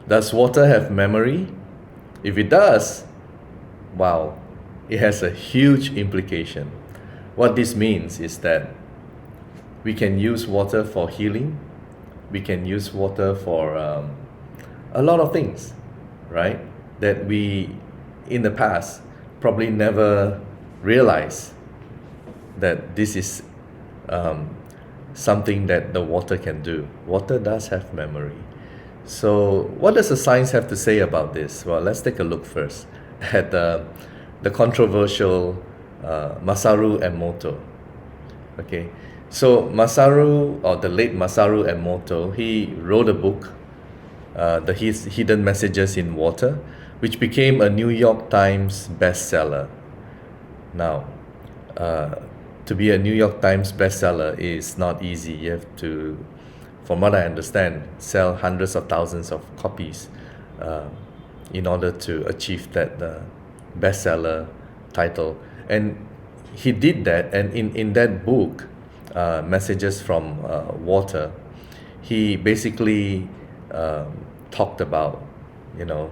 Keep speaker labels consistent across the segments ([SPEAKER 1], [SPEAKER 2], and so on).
[SPEAKER 1] Does water have memory? If it does, wow, it has a huge implication. What this means is that we can use water for healing, we can use water for a lot of things, right? That we in the past probably never realized that this is something that the water can do. Water does have memory. So, what does the science have to say about this? Well, let's take a look first at the controversial Masaru Emoto. Okay, so Masaru, or the late Masaru Emoto, he wrote a book, The Hidden Messages in Water, which became a New York Times bestseller. Now, to be a New York Times bestseller is not easy. You have to, from what I understand, sell hundreds of thousands of copies uh, in order to achieve that bestseller title. And he did that, and in that book, Messages from Water, he basically talked about, you know,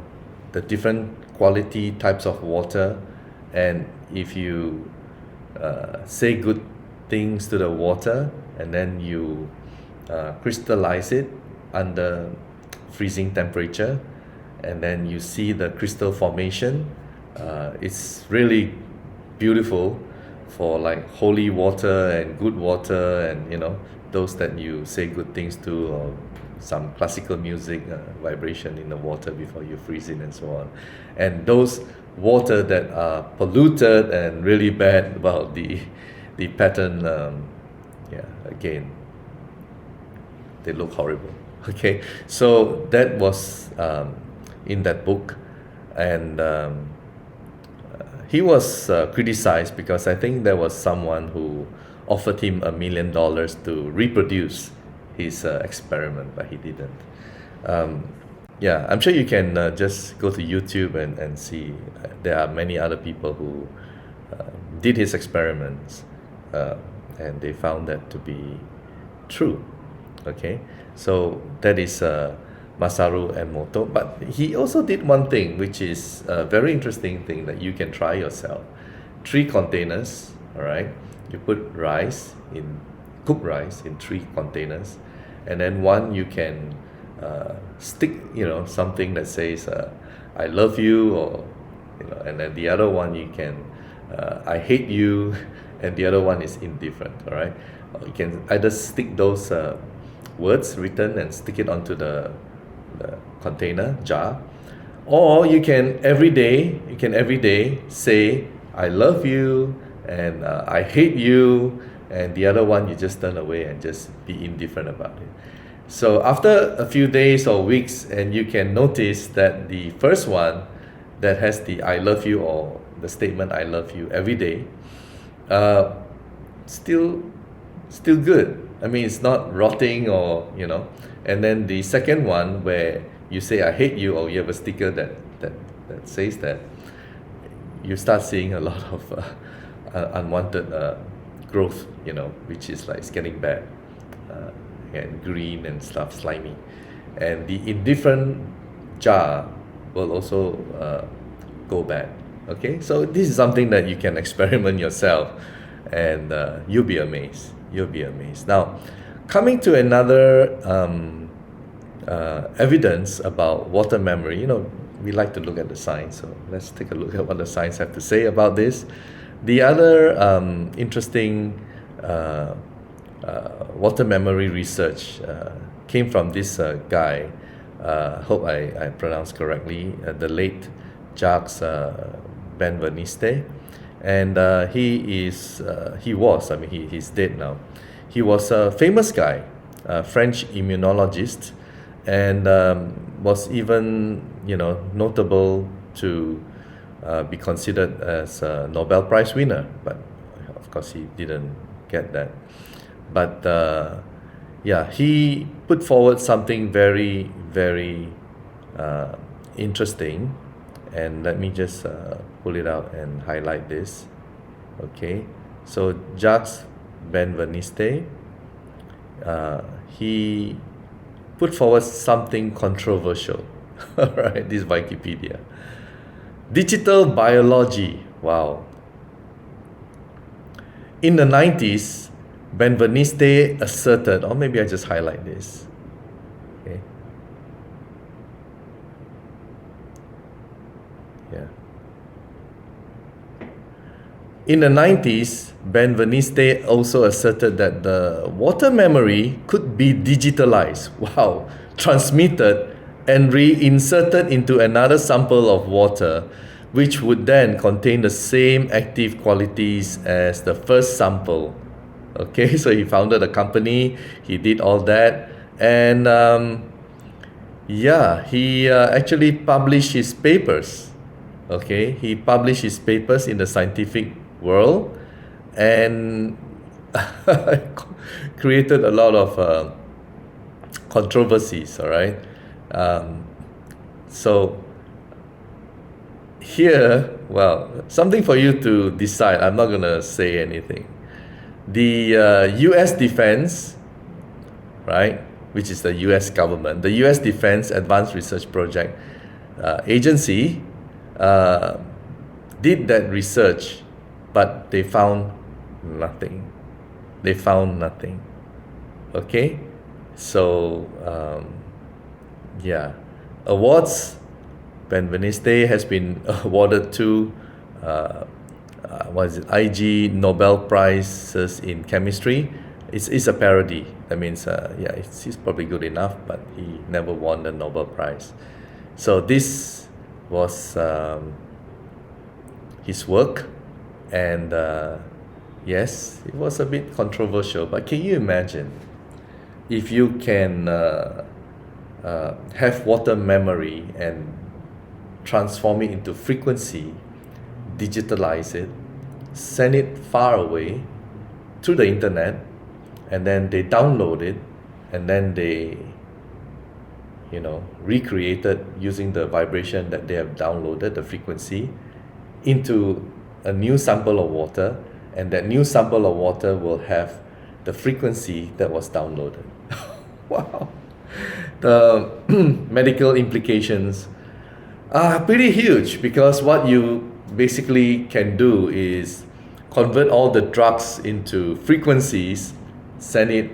[SPEAKER 1] the different quality types of water, and if you say good things to the water and then you crystallize it under freezing temperature, and then you see the crystal formation. It's really beautiful for like holy water and good water, and you know, those that you say good things to, or some classical music vibration in the water before you freeze it and so on. And those water that are polluted and really bad, about the pattern, yeah, again, they look horrible. Okay, so that was in that book, and he was criticized because I think there was someone who offered him $1 million to reproduce his experiment, but he didn't. Yeah, I'm sure you can just go to YouTube and see. There are many other people who did his experiments, and they found that to be true. Okay, so that is Masaru Emoto. But he also did one thing, which is a very interesting thing that you can try yourself. 3 containers, all right? You put rice in, cooked rice in 3 containers, and then one you can stick, you know, something that says "I love you," or you know, and then the other one you can "I hate you," and the other one is indifferent. All right, you can either stick those words written and stick it onto the container jar, or you can every day say "I love you" and "I hate you," and the other one you just turn away and just be indifferent about it. So after a few days or weeks, and you can notice that the first one that has the "I love you," or the statement "I love you" every day, uh, still still good. I mean, it's not rotting, or you know. And then the second one, where you say "I hate you," or you have a sticker that says that, you start seeing a lot of unwanted growth, you know, which is like it's getting bad, and green and stuff, slimy. And the indifferent jar will also go bad. Okay, so this is something that you can experiment yourself, and you'll be amazed. You'll be amazed. Now, coming to another evidence about water memory, you know, we like to look at the science, so let's take a look at what the science have to say about this. The other interesting water memory research came from this guy, hope I pronounced correctly, the late Jacques Benveniste. And he's dead now. He was a famous guy, a French immunologist, and was even, you know, notable to be considered as a Nobel Prize winner, but of course he didn't get that. But yeah, he put forward something very, very interesting, and let me just pull it out and highlight this. Okay, so Jacques Benveniste, he put forward something controversial. All right, this is Wikipedia. Digital biology. Wow. In the 90s, Benveniste asserted, or maybe I just highlight this. Okay. Yeah. In the 90s, Benveniste also asserted that the water memory could be digitalized, wow, transmitted and reinserted into another sample of water, which would then contain the same active qualities as the first sample. Okay, so he founded a company, he did all that, and yeah, he actually published his papers. Okay, he published his papers in the scientific world and created a lot of controversies. All right, so here, well, something for you to decide. I'm not gonna say anything. The U.S. Defense, right, which is the U.S. government, the U.S. Defense Advanced Research Project Agency, did that research, but they found nothing. They found nothing. Okay, so yeah, awards. Benveniste has been awarded to what is it? IG Nobel Prizes in chemistry. It's a parody. That means yeah, he's probably good enough, but he never won the Nobel Prize. So this was his work, and yes, it was a bit controversial. But can you imagine if you can have water memory and transform it into frequency, digitalize it, send it far away through the internet, and then they download it, and then they, you know, recreate it using the vibration that they have downloaded, the frequency, into a new sample of water, and that new sample of water will have the frequency that was downloaded. Wow. The medical implications are pretty huge, because what you basically can do is convert all the drugs into frequencies, send it,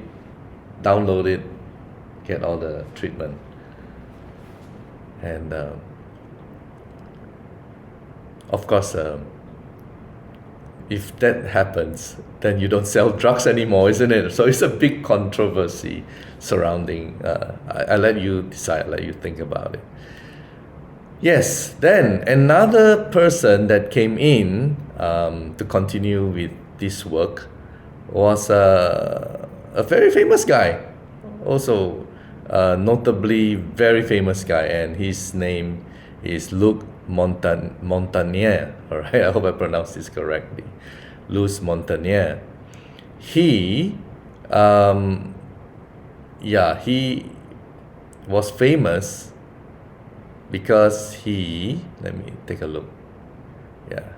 [SPEAKER 1] download it, get all the treatment. And of course, if that happens, then you don't sell drugs anymore, isn't it? So it's a big controversy surrounding. I let you decide, let you think about it. Yes, then another person that came in to continue with this work was a very famous guy, also notably very famous guy, and his name is Luc Montagnier. All right, I hope I pronounced this correctly. Luc Montagnier. He, yeah, he was famous because he, let me take a look. Yeah,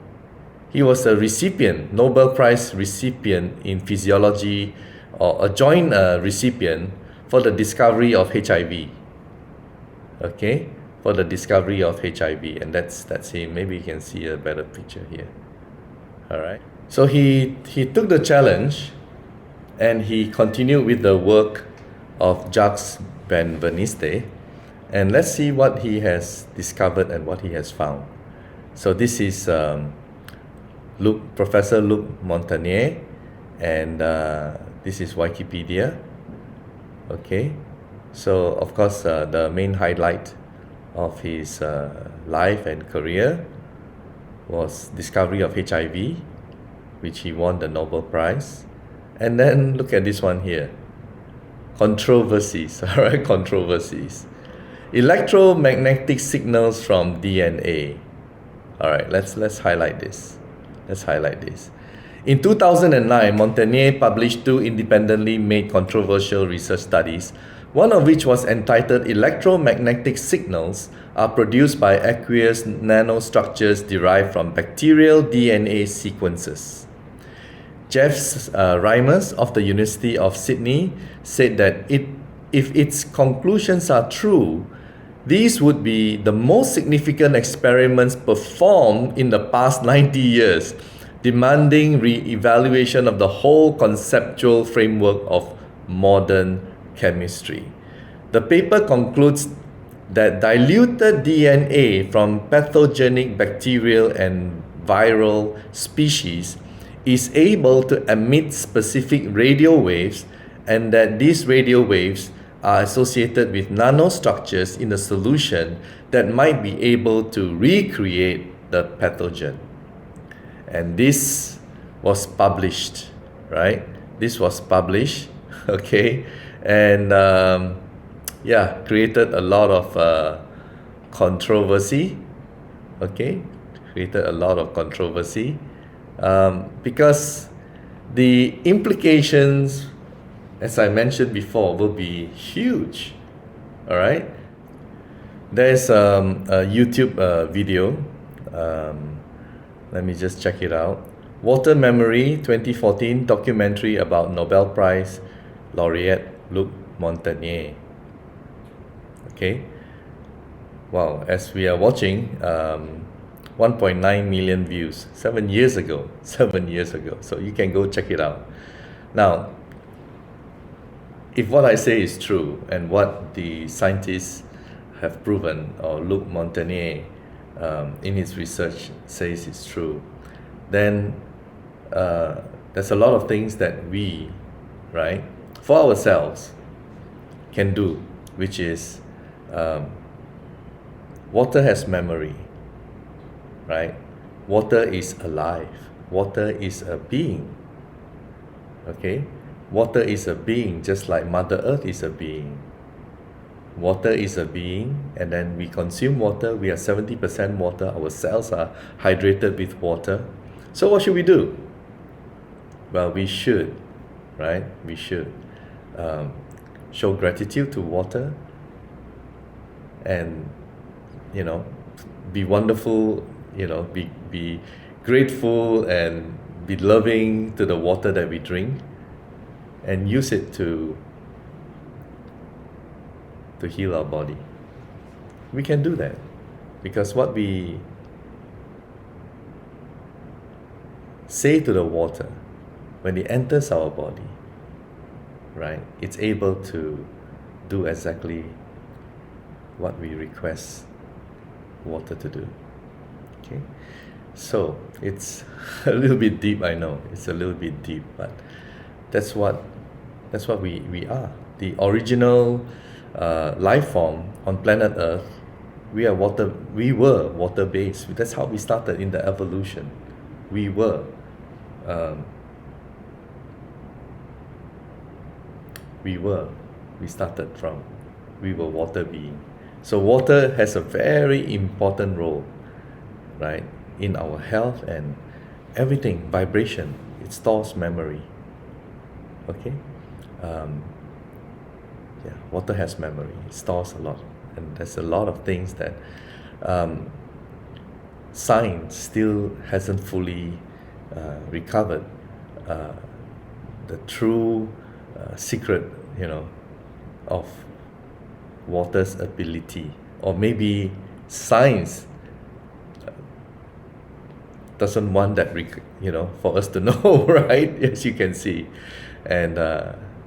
[SPEAKER 1] he was a recipient, Nobel Prize recipient in physiology, or a joint recipient for the discovery of HIV. Okay, for the discovery of HIV, and that's him. Maybe you can see a better picture here. All right. So he took the challenge, and he continued with the work of Jacques Benveniste. And let's see what he has discovered and what he has found. So this is Professor Luc Montagnier, and this is Wikipedia. Okay, so of course the main highlight of his life and career was discovery of HIV, which he won the Nobel Prize. And then look at this one here, controversies. All right, controversies. Electromagnetic signals from DNA. All right, let's highlight this. Let's highlight this. In 2009, Montagnier published 2 independently made controversial research studies, one of which was entitled Electromagnetic Signals are Produced by Aqueous Nanostructures Derived from Bacterial DNA Sequences. Jeff Reimers of the University of Sydney said that if its conclusions are true, these would be the most significant experiments performed in the past 90 years, demanding re-evaluation of the whole conceptual framework of modern chemistry. The paper concludes that diluted DNA from pathogenic bacterial and viral species is able to emit specific radio waves, and that these radio waves are associated with nanostructures in the solution that might be able to recreate the pathogen. And this was published, right? This was published, okay? And created a lot of controversy, okay? Created a lot of controversy because the implications, as I mentioned before, will be huge, all right? There's a YouTube video, let me just check it out. Water Memory 2014 documentary about Nobel Prize laureate Luc Montagnier. Okay, wow, as we are watching, 1.9 million views 7 years ago, so you can go check it out. Now, if what I say is true and what the scientists have proven, or Luc Montagnier in his research says is true, then there's a lot of things that we, right, for ourselves can do, which is water has memory, right? Water is alive. Water is a being, okay? Water is a being, just like Mother Earth is a being. Water is a being, and then we consume water. We are 70% water. Our cells are hydrated with water. So what should we do? Well, we should, right? We should show gratitude to water, and be wonderful, be grateful and be loving to the water that we drink, and use it to heal our body. We can do that because what we say to the water when it enters our body, right, it's able to do exactly what we request water to do. Okay, so it's a little bit deep, I know, it's a little bit deep, but that's what we are. The original life form on planet Earth, we were water-based. That's how we started in the evolution. We were water being. So water has a very important role, right, in our health and everything. Vibration, it stores memory. Okay, water has memory. It stores a lot, and there's a lot of things that science still hasn't fully recovered the true secret, of water's ability, or maybe science doesn't want that, for us to know, right? As you can see, and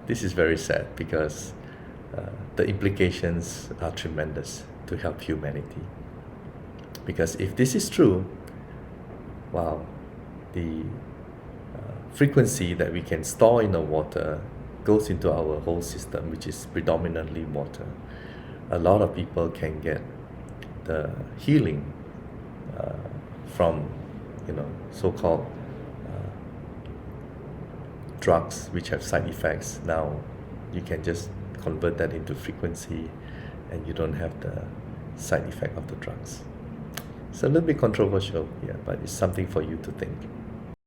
[SPEAKER 1] this is very sad because the implications are tremendous to help humanity. Because if this is true, wow, the frequency that we can store in the water goes into our whole system, which is predominantly water. A lot of people can get the healing from, so-called drugs which have side effects. Now you can just convert that into frequency, and you don't have the side effect of the drugs. It's a little bit controversial, yeah, but it's something for you to think.